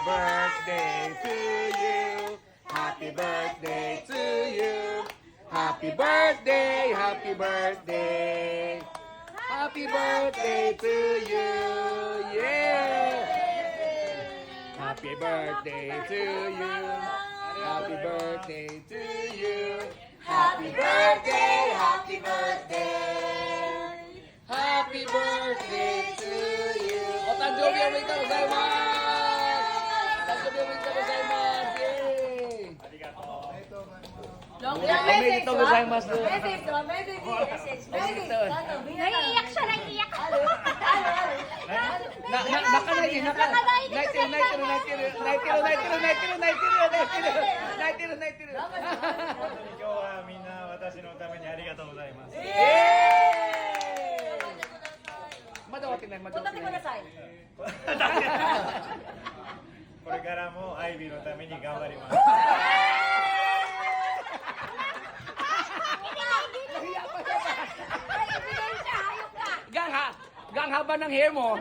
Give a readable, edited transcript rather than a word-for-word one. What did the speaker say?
birthday to you. Happy birthday to you. Happy birthday, happy birthday. Happy birthday to you. Yeah. Happy birthday to you. Happy birthday to you. Happy birthday, happy birthday. Happy birthday to you. O, tanjobi o may gozaimasu. Tanjobi o may gozaimasu. Yay. Long Message gozaimasu. message. Naiiyak siya, naiiyak. Gang haba ng hair mo.